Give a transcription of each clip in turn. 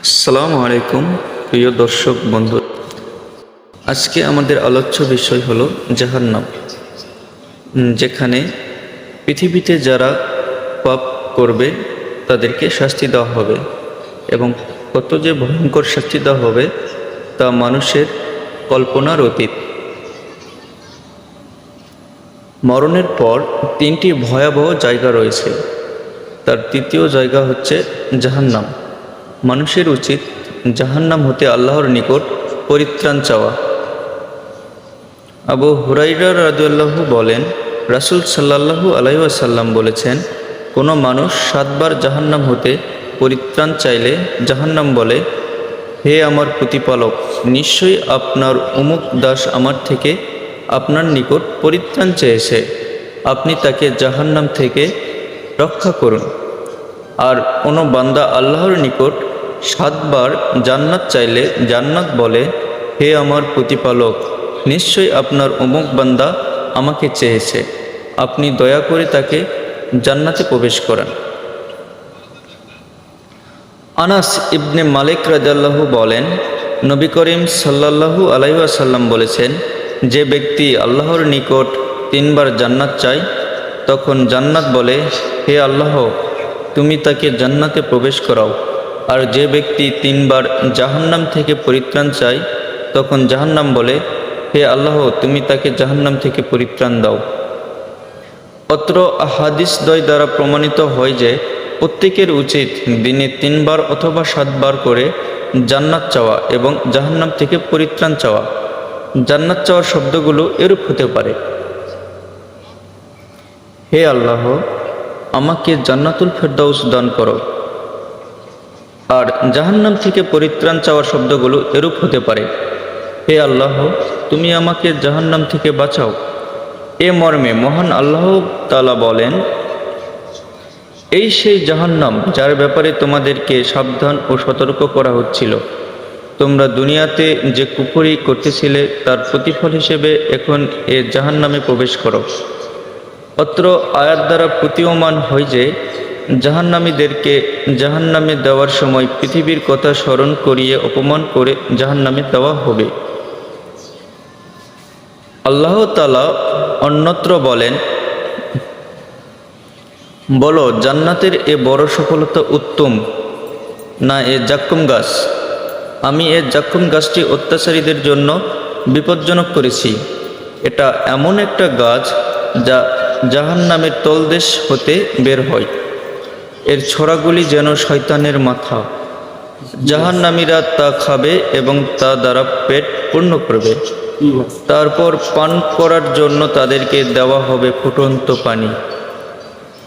আসসালামু আলাইকুম প্রিয় দর্শক বন্ধু। আজকে আমাদের আলোচ্য বিষয় হলো জাহান্নাম, যেখানে পৃথিবীতে যারা পাপ করবে তাদেরকে শাস্তি দেওয়া হবে এবং কত যে ভয়ঙ্কর শাস্তি দেওয়া হবে তা মানুষের কল্পনার অতীত। মরণের পর তিনটি ভয়াবহ জায়গা রয়েছে, তার তৃতীয় জায়গা হচ্ছে জাহান্নাম। মানুষের উচিত জাহান্নাম হতে আল্লাহর নিকট পরিত্রাণ চাওয়া। আবু হুরাইরা রাদিয়াল্লাহু বলেন, রাসূল সাল্লাল্লাহু আলাইহি ওয়াসাল্লাম বলেছেন, কোনো মানুষ 7 বার জাহান্নাম হতে পরিত্রাণ চাইলে জাহান্নাম বলে, হে আমার প্রতিপালক, নিশ্চয়ই আপনার অমুক দাস আমার থেকে আপনার নিকট পরিত্রাণ চেয়েছে, আপনি তাকে জাহান্নাম থেকে রক্ষা করুন। আর কোনো বান্দা আল্লাহর নিকট 7 বার জান্নাত চাইলে জান্নাত বলে, হে আমার প্রতিপালক, নিশ্চয়ই আপনার অমুক বান্দা আমাকে চেয়েছে, আপনি দয়া করে তাকে জান্নাতে প্রবেশ করান। আনাস ইবনে মালিক রাদিয়াল্লাহু বলেন, নবী করিম সাল্লাল্লাহু আলাইহি ওয়াসাল্লাম বলেছেন, যে ব্যক্তি আল্লাহর নিকট 3 বার জান্নাত চায়, তখন জান্নাত বলে, হে আল্লাহ, তুমি তাকে জান্নাতে প্রবেশ করাও। আর যে ব্যক্তি 3 বার জাহান্নাম থেকে পরিত্রাণ চায়, তখন জাহান্নাম বলে, হে আল্লাহ, তুমি তাকে জাহান্নাম থেকে পরিত্রাণ দাও। অত্র হাদিসদ্বয় দ্বারা প্রমাণিত হয় যে প্রত্যেকের উচিত দিনে 3 বার অথবা 7 বার করে জান্নাত চাওয়া এবং জাহান্নাম থেকে পরিত্রাণ চাওয়া। জান্নাত চাওয়ার শব্দগুলো এরূপ হতে পারে, হে আল্লাহ, আমাকে জান্নাতুল ফেরদাউস দান করো। আর জাহান্নাম থেকে পরিত্রাণ চাওয়ার শব্দগুলো এরূপ হতে পারে, হে আল্লাহ, তুমি আমাকে জাহান্নাম থেকে বাঁচাও। এ মর্মে মহান আল্লাহ তাআলা বলেন, এই সেই জাহান্নাম যার ব্যাপারে তোমাদেরকে সাবধান ও সতর্ক করা হচ্ছিল। তোমরা দুনিয়াতে যে কুফরি করতেছিলে তার প্রতিফল হিসেবে এখন এ জাহান্নামে প্রবেশ করো। অত্র আয়াত দ্বারা প্রতীয়মান হয় যে জাহান্নামীদেরকে জাহান্নামে দেওয়ার সময় পৃথিবীর কথা স্মরণ করিয়ে অপমান করে জাহান্নামে দেওয়া হবে। আল্লাহ তাআলা অন্যত্র বলেন, বলো, জান্নাতের এ বড় সফলতা উত্তম না এ জাক্কুম গাছ? আমি এ জাক্কুম গাছটি অত্যাচারীদের জন্য বিপজ্জনক করেছি। এটা এমন একটা গাছ যা জাহান্নামের তলদেশ হতে বের হয়। এর ছড়াগুলি যেন শয়তানের মাথা। জাহান্নামীরা তা খাবে এবং তা দ্বারা পেট পূর্ণ করবে। তারপর পান করার জন্য তাদেরকে দেওয়া হবে ফুটন্ত পানি।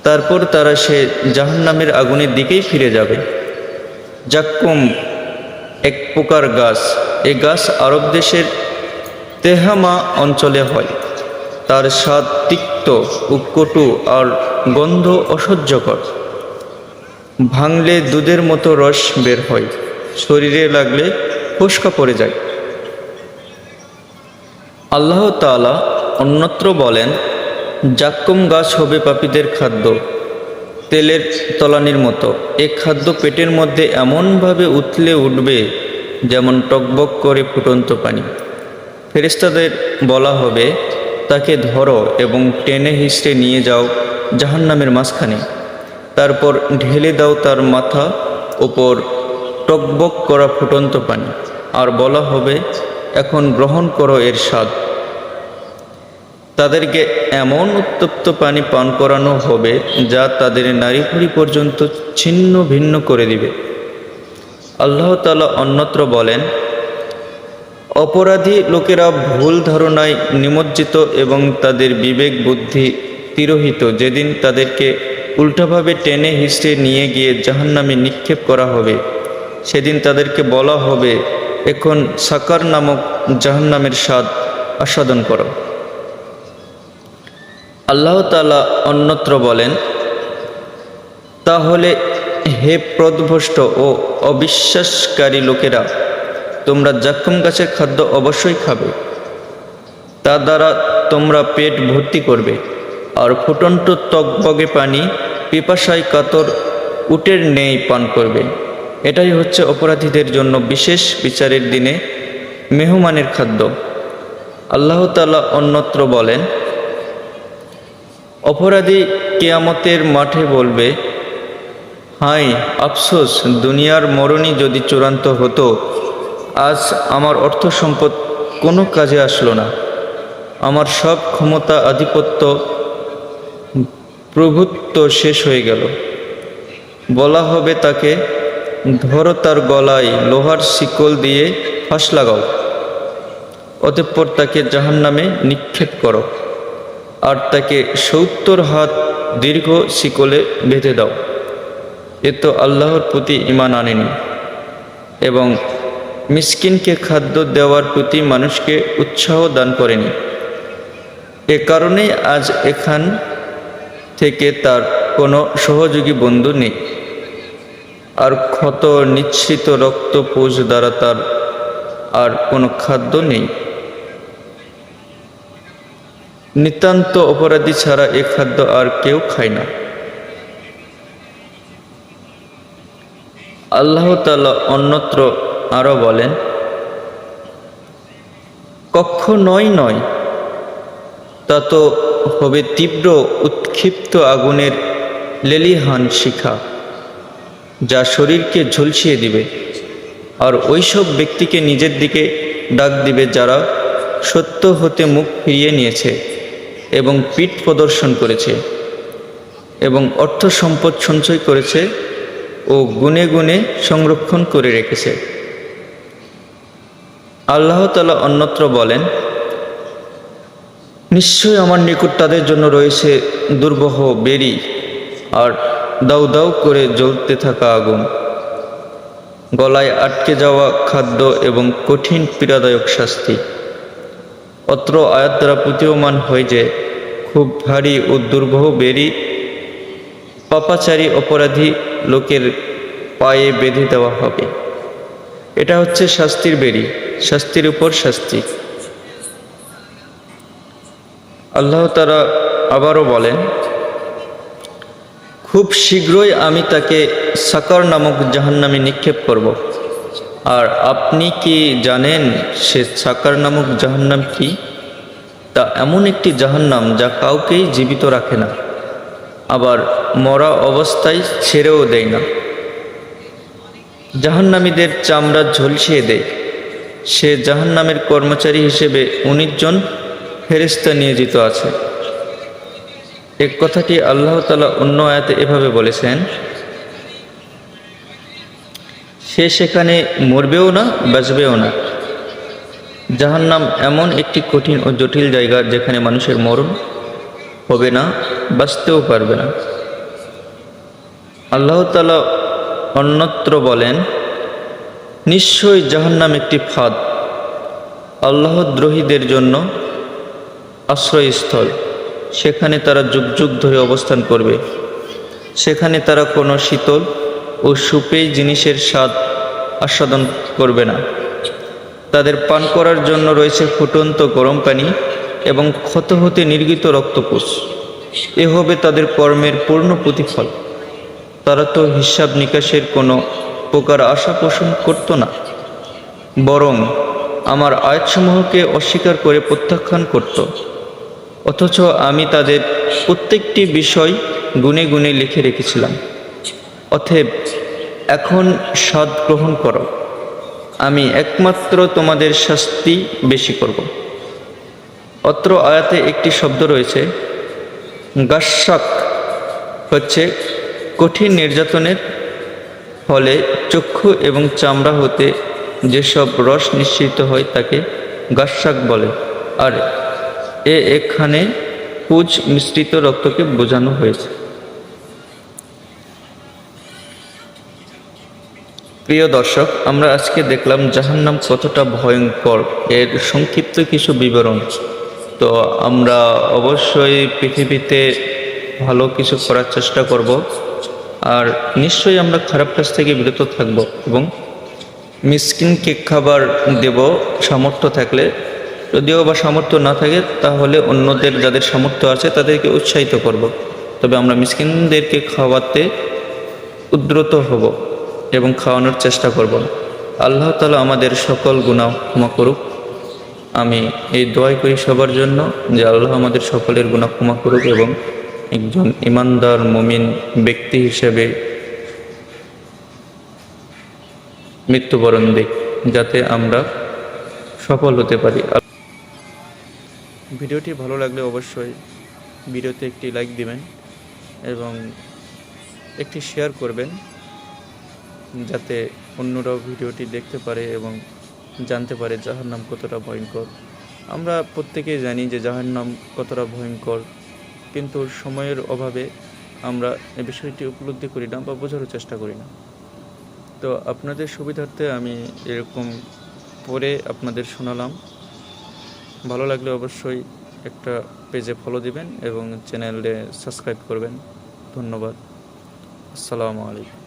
তারপর তারা সে জাহান্নামের আগুনের দিকেই ফিরে যাবে। জাক্কুম এক প্রকার গাছ। এই গাছ আরব দেশের তেহামা অঞ্চলে হয়। তার স্বাদ তিক্ত ও কটু আর গন্ধ অসহ্যকর। ভাঙলে দুধের মতো রস বের হয়, শরীরে লাগলে ফোস্কা পড়ে যায়। আল্লাহ তাআলা অন্যত্র বলেন, জাক্কুম গাছ হবে পাপীদের খাদ্য, তেলের তলানির মতো। এ খাদ্য পেটের মধ্যে এমনভাবে উথলে উঠবে যেমন টকবক করে ফুটন্ত পানি। ফেরেশতাদের বলা হবে, তাকে ধরো এবং টেনে হিঁচড়ে নিয়ে যাও জাহান্নামের মাঝখানে। তারপর ঢেলে দাও তার মাথা ওপর টকবক করা ফুটন্ত পানি, আর বলা হবে, এখন গ্রহণ করো এর স্বাদ। তাদেরকে এমন উত্তপ্ত পানি পান করানো হবে যা তাদের নাড়িভুড়ি পর্যন্ত ছিন্ন ভিন্ন করে দিবে। আল্লাহ তাআলা অন্যত্র বলেন, অপরাধী লোকেরা ভুল ধারণায় নিমজ্জিত এবং তাদের বিবেক বুদ্ধি তিরোহিত যেদিন তাদেরকে উল্টাভাবে টেনে হিঁচড়ে নিয়ে গিয়ে জাহান্নামে নিক্ষেপ করা হবে, সেদিন তাদেরকে বলা হবে, এখন সাকার নামক জাহান্নামের স্বাদ আস্বাদন করো। আল্লাহ তাআলা অন্যত্র বলেন, তাহলে হে পথভ্রষ্ট ও অবিশ্বাসকারী লোকেরা, তোমরা জাক্কুম গাছের খাদ্য অবশ্যই খাবে। তা দ্বারা তোমরা পেট ভর্তি করবে, আর ফুটন্ত টকবগে পানি পিপাসায় কাতর উটের ন্যায় পান করবে। এটাই হচ্ছে অপরাধীদের জন্য বিশেষ বিচারের দিনে মেহমানের খাদ্য। আল্লাহ তাআলা অন্যত্র বলেন, অপরাধী কিয়ামতের মাঠে বলবে, হায় আফসোস, দুনিয়ার মরণই যদি চূড়ান্ত হতো, আজ আমার অর্থ সম্পদ কোনো কাজে আসলো না, আমার সব ক্ষমতা, আধিপত্য, প্রভুত্ব শেষ হয়ে গেল। বলা হবে তাকে, ধরো তার গলায় লোহার শিকল দিয়ে ফাঁস লাগাও, অতঃপর তাকে জাহান্নামে নিক্ষেপ করো, আর তাকে 70 হাত দীর্ঘ শিকলে বেঁধে দাও। এ তো আল্লাহর প্রতি ঈমান আনেনি এবং মিসকিনকে খাদ্য দেওয়ার প্রতি মানুষকে উৎসাহ দান করেনি। এ কারণেই আজ এখান থেকে তার কোনো সহযোগী বন্ধু নেই, আর ক্ষত নিঃসৃত রক্তপুষ দ্বারা তার আর কোনো খাদ্য নেই। নিতান্ত অপরাধী ছাড়া এ খাদ্য আর কেউ খায় না। আল্লাহ তাআলা অন্যত্র আরো বলেন, কখনোই নয়, তা তো হবে তীব্র উৎক্ষিপ্ত আগুনের লেলিহান শিখা, যা শরীরকে ঝলসিয়ে দিবে, আর ওইসব ব্যক্তিকে নিজের দিকে ডাক দিবে যারা সত্য হতে মুখ ফিরিয়ে নিয়েছে এবং পিঠ প্রদর্শন করেছে এবং অর্থ সম্পদ সঞ্চয় করেছে ও গুণে গুণে সংরক্ষণ করে রেখেছে। আল্লাহ তাআলা অন্যত্র বলেন, নিশ্চয় আমার নিকট তাদের জন্য রয়েছে দুর্বহ বেরি আর দাউ দাউ করে জ্বলতে থাকা আগুন, গলায় আটকে যাওয়া খাদ্য এবং কঠিন পীড়াদায়ক শাস্তি। অত্র আয়াত দ্বারা প্রতীয়মান হয় যে খুব ভারী ও দুর্বহ বেরি পাপাচারী অপরাধী লোকের পায়ে বেঁধে দেওয়া হবে। এটা হচ্ছে শাস্তির বেরি, শাস্তির উপর শাস্তি। আল্লাহ তাআলা আবারও বলেন, খুব শীঘ্রই আমি তাকে সাকার নামক জাহান্নামে নিক্ষেপ করব। আর আপনি কি জানেন সে সাকার নামক জাহান্নাম কি? তা এমন একটি জাহান্নাম যা কাউকেই জীবিত রাখে না, আবার মরা অবস্থায় ছেড়েও দেয় না। জাহান্নামীদের চামড়া ঝলসিয়ে দেয়। সে জাহান্নামের কর্মচারী হিসেবে 19 জন ফেরেশতা নিয়োজিত আছে। এক কথাটি আল্লাহ তাআলা অন্য আয়াতে এভাবে বলেছেন, সে সেখানে মরবেও না, বাঁচবেও না। জাহান্নাম এমন একটি কঠিন ও জটিল জায়গা যেখানে মানুষের মরণ হবে না, বাঁচতেও পারবে না। আল্লাহ তাআলা অন্যত্র বলেন, নিশ্চয়ই জাহান্নাম একটি ফাঁদ, আল্লাহদ্রোহীদের জন্য আশ্রয়স্থল। সেখানে তারা যুগ যুগ ধরে অবস্থান করবে। সেখানে তারা কোনো শীতল ও সুপেয় জিনিসের স্বাদ আস্বাদন করবে না। তাদের পান করার জন্য রয়েছে ফুটন্ত গরম পানি এবং ক্ষত হতে নির্গিত রক্তপুষ। এ হবে তাদের কর্মের পূর্ণ প্রতিফল। তারা তো হিসাব নিকাশের কোনো প্রকার আশা পোষণ করত না, বরং আমার আয়াতসমূহকে অস্বীকার করে প্রত্যাখ্যান করত। অথচ আমি তাদের প্রত্যেকটি বিষয় গুণে গুণে লিখে রেখেছিলাম। অতএব এখন স্বাদ গ্রহণ করো, আমি একমাত্র তোমাদের শাস্তি বেশি করব। অত্র আয়াতে একটি শব্দ রয়েছে, গাস্সাক, হচ্ছে কঠিন নির্যাতনের ফলে চক্ষু এবং চামড়া হতে যেসব রস নিঃসৃত হয় তাকে গাস্সাক বলে। আর এখানে পুজ মিশ্রিত রক্তকে বোঝানো হয়েছে। প্রিয় দর্শক, আমরা আজকে দেখলাম জাহান্নাম কতটা ভয়ঙ্কর, এর সংক্ষিপ্ত কিছু বিবরণ। তো আমরা অবশ্যই পৃথিবীতে ভালো কিছু করার চেষ্টা করব, আর নিশ্চয়ই আমরা খারাপ কাজ থেকে বিরত থাকব এবং মিসকিনকে খাবার দেব সামর্থ্য থাকলে। যদিও বা সামর্থ্য না থাকে তাহলে অন্যদের যাদের সামর্থ্য আছে তাদেরকে উৎসাহিত করব। তবে আমরা মিসকিনদেরকে খাওয়াতে উদ্যত হব এবং খাওয়ানোর চেষ্টা করব। আল্লাহ তাআলা আমাদের সকল গুনাহ ক্ষমা করুক। আমি এই দোয়াই করি সবার জন্য যে আল্লাহ আমাদের সকলের গুনাহ ক্ষমা করুক এবং একজন ইমানদার মুমিন ব্যক্তি হিসেবে মৃত্যুবরণ দিক, যাতে আমরা সফল হতে পারি। ভিডিওটি ভালো লাগলে অবশ্যই ভিডিওতে একটি লাইক দিবেন এবং একটি শেয়ার করবেন, যাতে অন্যরাও ভিডিওটি দেখতে পারে এবং জানতে পারে জাহান্নাম কতটা ভয়ঙ্কর। আমরা প্রত্যেকেই জানি যে জাহান্নাম কতটা ভয়ঙ্কর, কিন্তু সময়ের অভাবে আমরা এই বিষয়টি উপলব্ধি করি না বা বোঝারও চেষ্টা করি না। তো আপনাদের সুবিধার্থে আমি এরকম পড়ে আপনাদের শোনালাম। ভালো লাগলে অবশ্যই একটা পেজে ফলো দিবেন এবং চ্যানেলে সাবস্ক্রাইব করবেন। ধন্যবাদ। আসসালামু আলাইকুম।